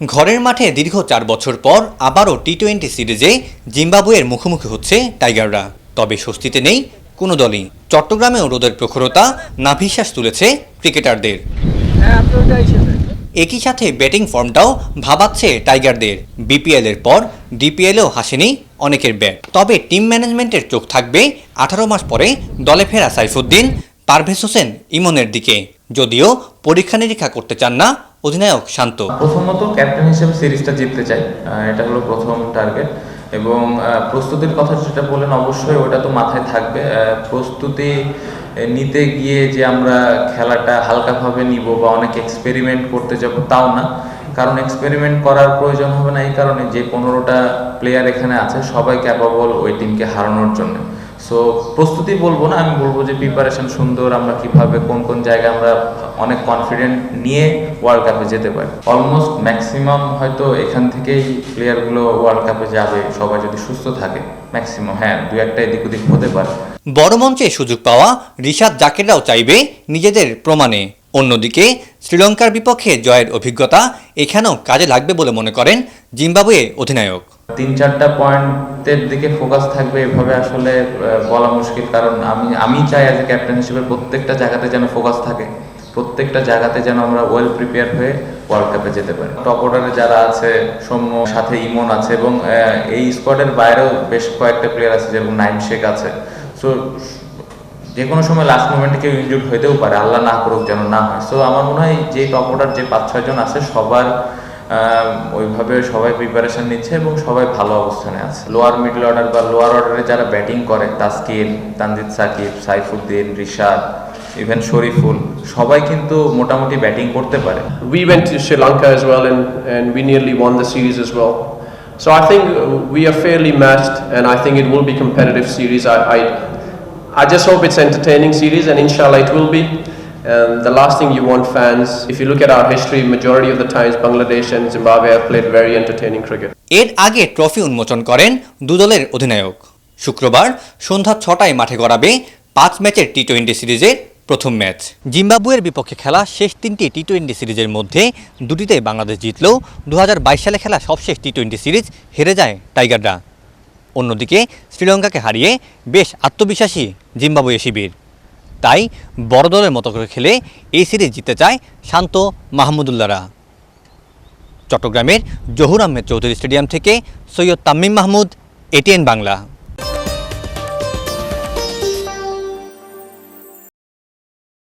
ঘরের মাঠে দীর্ঘ ৪ বছর পর আবারও টি-20 সিরিজে জিম্বাবুয়ের মুখোমুখি হচ্ছে টাইগাররা। তবে স্বস্তিতে নেই কোনো দলই। চট্টগ্রামেও রোদের প্রখরতা নাভিশ্বাস তুলেছে ক্রিকেটারদের। একই সাথে ব্যাটিং ফর্মটাও ভাবাচ্ছে টাইগারদের। বিপিএলের পর ডিপিএলেও হাসেনি অনেকের ব্যাট। তবে টিম ম্যানেজমেন্টের চোখ থাকবে 18 মাস পরে দলে ফেরা সাইফুদ্দিন, পারভেজ হোসেন ইমনের দিকে। যদিও পরীক্ষা নিরীক্ষা করতে চান না অধিনায়ক শান্ত। প্রথমত ক্যাপ্টেন হিসেবে সিরিজটা জিততে চাই, এটা হলো প্রথম টার্গেট। এবং প্রস্তুতির কথা যেটা বললেন, অবশ্যই ওটা তো মাথায় থাকবে। প্রস্তুতি নিতে গিয়ে যে আমরা খেলাটা হালকাভাবে নিব বা অনেক এক্সপেরিমেন্ট করতে যাব তাও না, কারণ এক্সপেরিমেন্ট করার প্রয়োজন হবে না এই কারণে যে 15টা প্লেয়ার এখানে আছে সবাই ক্যাপাবল ওই টিমকে হারানোর জন্য। সো প্রস্তুতি বলবো না, আমি বলবো যে প্রিপারেশন সুন্দর, আমরা কিভাবে কোন কোন জায়গায় আমরা অনেক কনফিডেন্ট নিয়ে ওয়ার্ল্ড কাপে যেতে পারি। অলমোস্ট ম্যাক্সিমাম হয়তো এখান থেকেই প্লেয়ারগুলো ওয়ার্ল্ড কাপে যাবে, সবাই যদি সুস্থ থাকে। ম্যাক্সিমাম, হ্যাঁ, দু একটা এদিক ওদিক হতে পারে। বড় মঞ্চে সুযোগ পাওয়া রিশাদ জাকিররাও চাইবে নিজেদের প্রমাণে। অন্যদিকে শ্রীলঙ্কার বিপক্ষে জয়ের অভিজ্ঞতা এখানেও কাজে লাগবে বলে মনে করেন জিম্বাবুয়ে অধিনায়ক। 3-4টা পয়েন্টের দিকে ফোকাস থাকবে এভাবে আসলে বলা মুশকিল, কারণ আমি চাই অ্যাজ এ ক্যাপ্টেন হিসেবে প্রত্যেকটা জায়গাতে যেন ফোকাস থাকে, প্রত্যেকটা জায়গাতে যেন আমরা ওয়েল প্রিপেয়ার হয়ে ওয়ার্ল্ড কাপে যেতে পারি। টপ অর্ডারে যারা আছে, সৌম্য, সাথে ইমন আছে, এবং এই স্কোয়াডের বাইরেও বেশ কয়েকটা প্লেয়ার আছে, যেরকম নাইম শেখ আছে। সো যে কোনো সময় লাস্ট মোমেন্টে কেউ ইনজুর্ড হইতেও পারে, আল্লাহ না করুক যেন না হয়। সো আমার মনে হয় যে টপ অর্ডার যে 5-6 জন আছে সবার ওইভাবে সবাই প্রিপারেশন নিচ্ছে এবং সবাই ভালো অবস্থানে আছে। লোয়ার মিডল অর্ডার বা লোয়ার অর্ডারে যারা ব্যাটিং করে, তাসকিন, তানজিদ সাকিব, সাইফুদ্দিন, রিশাদ, ইভেন শরীফুল, সবাই কিন্তু মোটামুটি ব্যাটিং করতে পারে। We went to Sri Lanka as well and we nearly won the series as well. So I think we are fairly matched and I think it will be competitive series. I just hope it's entertaining series and inshallah it will be. And the last thing you want fans, if you look at our history, majority of the times Bangladesh and Zimbabwe have played very entertaining cricket. এর আগে trophy উন্মোচন করেন দুদলের অধিনায়ক। শুক্রবার সন্ধ্যা 6টায় মাঠে গড়াবে 5 ম্যাচের টি-20 সিরিজের প্রথম ম্যাচ। জিম্বাবুয়ের বিপক্ষে খেলা শেষ 3টি টি-20 সিরিজের মধ্যে 2টিতে বাংলাদেশ জিতলেও 2022 সালে খেলা সবশেষ টি-20 সিরিজ হেরে যায় টাইগাররা। অন্যদিকে শ্রীলঙ্কাকে হারিয়ে বেশ আত্মবিশ্বাসী জিম্বাবুয়ে শিবির। তাই বড় দলের মতো করে খেলে এই সিরিজ জিততে চায় শান্ত, মাহমুদুল্লাহরা। চট্টগ্রামের জহুর আহমেদ চৌধুরী স্টেডিয়াম থেকে সৈয়দ তামিম মাহমুদ, এটিএন বাংলা।